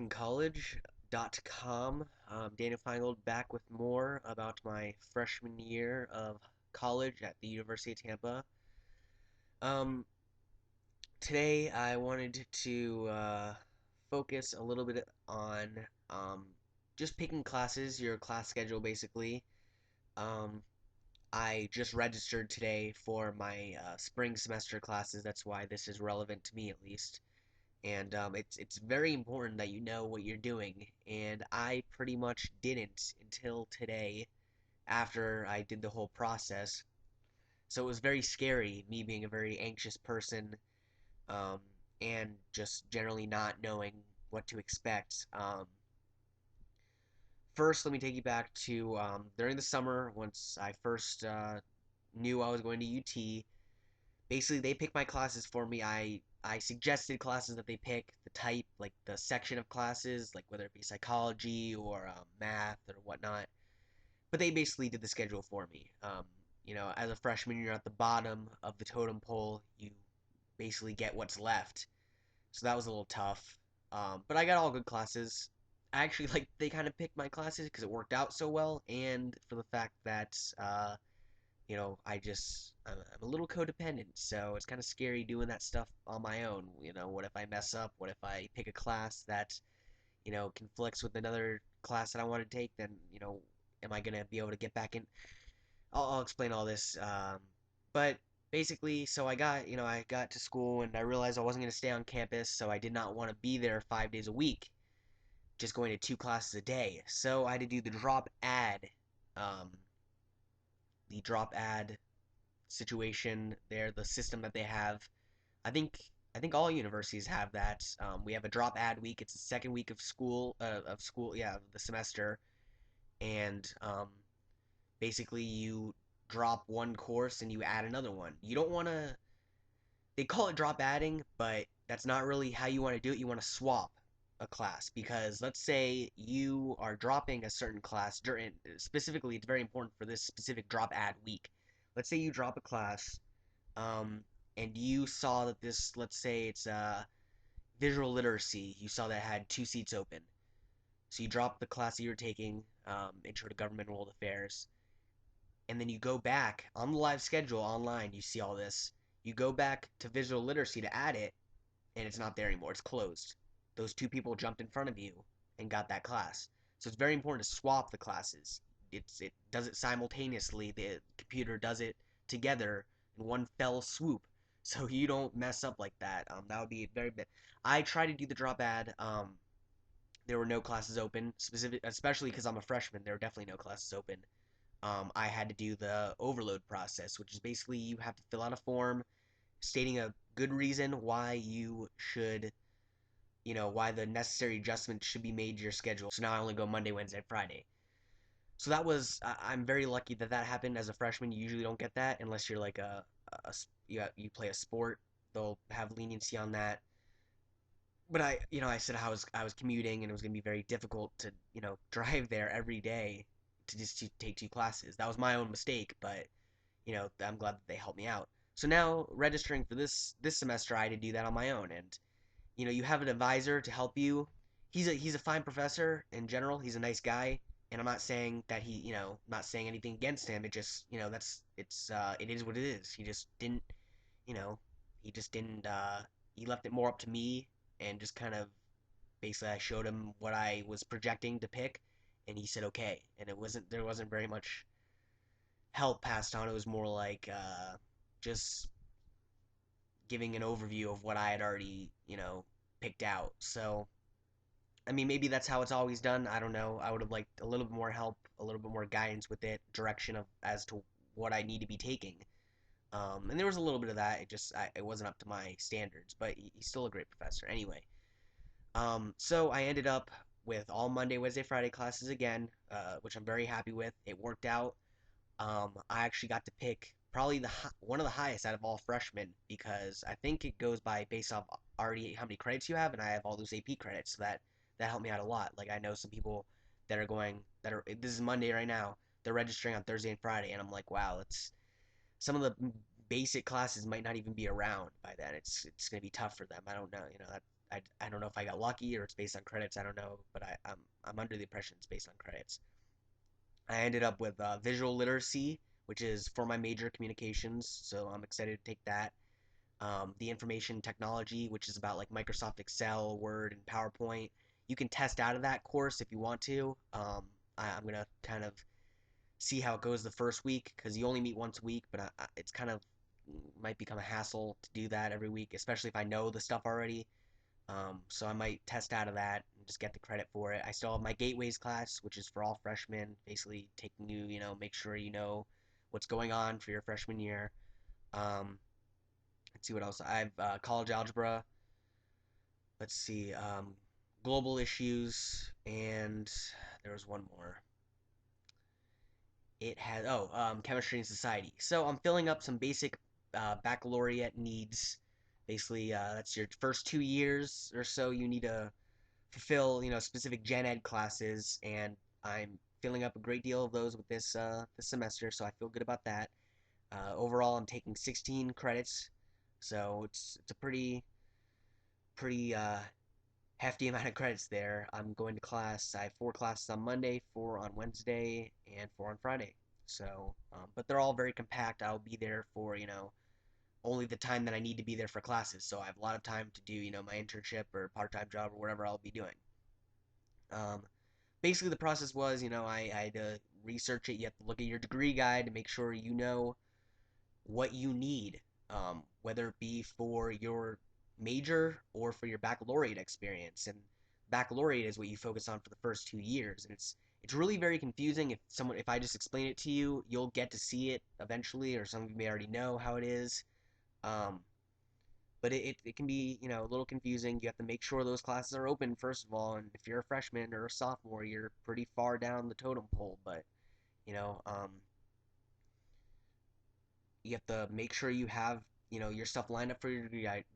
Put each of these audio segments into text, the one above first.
FeingoldCollege.com. Daniel Feingold back with more about my freshman year of college at the University of Tampa. Um, Today I wanted to focus a little bit on um, just picking classes, your class schedule basically. Um, I just registered today for my spring semester classes. That's why this is relevant to me at least. And it's very important that you know what you're doing. And I pretty much didn't until today after I did the whole process. So it was very scary, me being a very anxious person, um, and just generally not knowing what to expect. First, let me take you back to during the summer, once I first knew I was going to UT. Basically, they pick my classes for me. I suggested classes that they pick, the type, like the section of classes, like whether it be psychology or math or whatnot. But they basically did the schedule for me. As a freshman, you're at the bottom of the totem pole. You basically get what's left. So that was a little tough. But I got all good classes. I actually like they kind of picked my classes because it worked out so well, and for the fact that I'm a little codependent, so it's kind of scary doing that stuff on my own. What if I mess up? What if I pick a class that, conflicts with another class that I want to take? Then, am I gonna be able to get back in? I'll explain all this. But basically, so I got to school and I realized I wasn't gonna stay on campus, so I did not want to be there 5 days a week, just going to two classes a day. So I had to do um, the drop ad situation there, the system that they have. I think I think all universities have that. We have a drop ad week. It's the second week of school, yeah, of the semester, and basically you drop one course and you add another one. You don't want to. They call it drop adding, but that's not really how you want to do it. You want to swap a class because let's say you are dropping a certain class during specifically it's very important for this specific drop ad week. Let's say you drop a class um, and you saw that this, let's say it's visual literacy, you saw that had two seats open. So you drop the class that you're taking, Intro to Government World Affairs, and then you go back on the live schedule online, you see all this. You go back to visual literacy to add it, and it's not there anymore. It's closed. Those two people jumped in front of you and got that class. So it's very important to swap the classes. It does it simultaneously. The computer does it together in one fell swoop. So you don't mess up like that. That would be very bad. I tried to do the drop ad. There were no classes open, especially because I'm a freshman. There were definitely no classes open. I had to do the overload process, which is basically you have to fill out a form stating a good reason why you should why the necessary adjustments should be made to your schedule. So now I only go Monday, Wednesday, Friday. So that was I'm very lucky that that happened as a freshman. You usually don't get that unless you're like you play a sport. They'll have leniency on that. But I said I was commuting and it was gonna be very difficult to drive there every day to take two classes. That was my own mistake, but I'm glad that they helped me out. So now registering for this semester, I had to do that on my own, and you have an advisor to help you. He's a fine professor in general. He's a nice guy, and I'm not saying that I'm not saying anything against him. It just, it is what it is. You know, he just didn't. He left it more up to me, and just kind of basically I showed him what I was projecting to pick, and he said okay. And there wasn't very much help passed on. It was more like just giving an overview of what I had already, picked out. So, I mean, maybe that's how it's always done. I don't know. I would have liked a little bit more help, a little bit more guidance with it, direction of as to what I need to be taking. And there was a little bit of that. It wasn't up to my standards, but he's still a great professor. Anyway, so I ended up with all Monday, Wednesday, Friday classes again, which I'm very happy with. It worked out. I actually got to pick probably one of the highest out of all freshmen because I think it goes by based off already how many credits you have, and I have all those AP credits, so that helped me out a lot. Like I know some people that are this is Monday right now. They're registering on Thursday and Friday, and I'm like, wow, it's some of the basic classes might not even be around by then. It's gonna be tough for them. I don't know, I don't know if I got lucky or it's based on credits. I don't know, but I'm under the impression it's based on credits. I ended up with visual literacy, which is for my major communications, so I'm excited to take that. The information technology, which is about like Microsoft Excel, Word, and PowerPoint. You can test out of that course if you want to. I'm gonna kind of see how it goes the first week because you only meet once a week, but it's kind of might become a hassle to do that every week, especially if I know the stuff already. So I might test out of that and just get the credit for it. I still have my gateways class, which is for all freshmen, basically taking you, make sure you know what's going on for your freshman year. Um, let's see what else. I have college algebra. Let's see, global issues, and there was one more. It has chemistry and society. So I'm filling up some basic baccalaureate needs. Basically, that's your first 2 years or so. You need to fulfill specific gen ed classes, and I'm filling up a great deal of those with this semester. So I feel good about that. Overall, I'm taking 16 credits, so it's a pretty hefty amount of credits there. I'm going to class. I have 4 classes on Monday, 4 on Wednesday, and 4 on Friday. So, but they're all very compact. I'll be there for only the time that I need to be there for classes. So I have a lot of time to do my internship or part-time job or whatever I'll be doing. Um, Basically, the process was I had to research it. You have to look at your degree guide to make sure you know what you need, whether it be for your major or for your baccalaureate experience. And baccalaureate is what you focus on for the first 2 years, and it's really very confusing. If I just explain it to you, you'll get to see it eventually, or some of you may already know how it is. Um, but it can be a little confusing. You have to make sure those classes are open first of all, and if you're a freshman or a sophomore, you're pretty far down the totem pole. But you know, um, you have to make sure you have your stuff lined up for your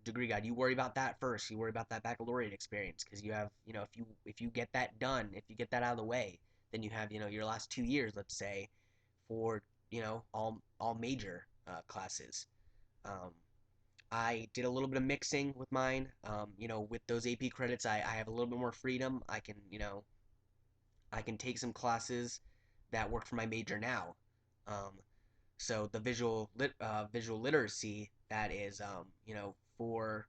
degree guide. You worry about that first. You worry about that baccalaureate experience because you have if you get that done, if you get that out of the way, then you have your last 2 years, let's say, for all major classes. Um, I did a little bit of mixing with mine. With those AP credits, I have a little bit more freedom. I can take some classes that work for my major now. Um, so the visual literacy, that is for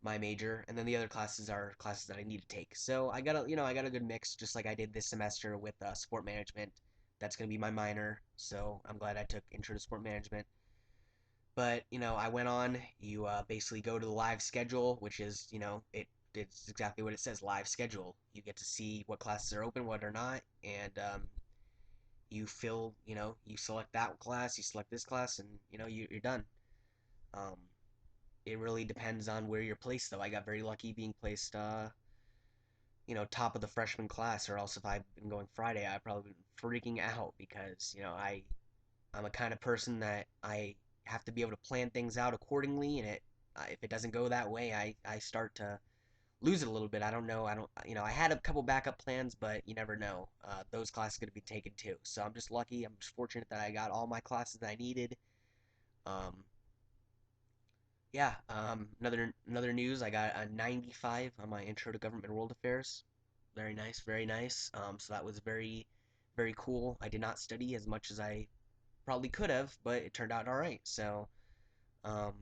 my major, and then the other classes are classes that I need to take. So I got a good mix, just like I did this semester with sport management. That's going to be my minor, so I'm glad I took intro to sport management. But I went on. You basically go to the live schedule, which is it's exactly what it says, live schedule. You get to see what classes are open, what are not, and you select that class, you select this class, and you're done. Um, it really depends on where you're placed, though. I got very lucky being placed, top of the freshman class, or else if I'd been going Friday, I'd probably been freaking out because I'm a kind of person that I have to be able to plan things out accordingly, and if it doesn't go that way, I start to lose it a little bit. I don't know. I had a couple backup plans, but you never know. Those classes are going to be taken too. So I'm just lucky. I'm just fortunate that I got all my classes that I needed. Um, yeah. Another news. I got a 95 on my Intro to Government and World Affairs. Very nice. Very nice. So that was very, very cool. I did not study as much as I probably could have, but it turned out all right. So Um,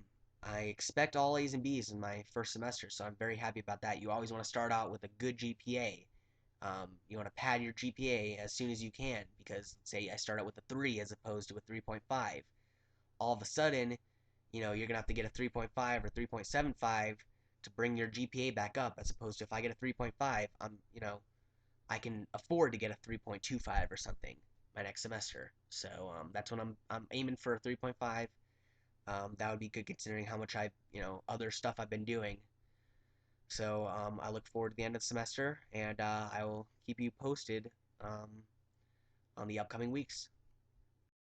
I expect all A's and B's in my first semester, so I'm very happy about that. You always want to start out with a good GPA. You want to pad your GPA as soon as you can because, say, I start out with a 3 as opposed to a 3.5. All of a sudden, you're going to have to get a 3.5 or 3.75 to bring your GPA back up, as opposed to if I get a 3.5, I can afford to get a 3.25 or something my next semester. So that's when I'm aiming for a 3.5. That would be good considering how much other stuff I've been doing. So I look forward to the end of the semester, and I will keep you posted um, on the upcoming weeks.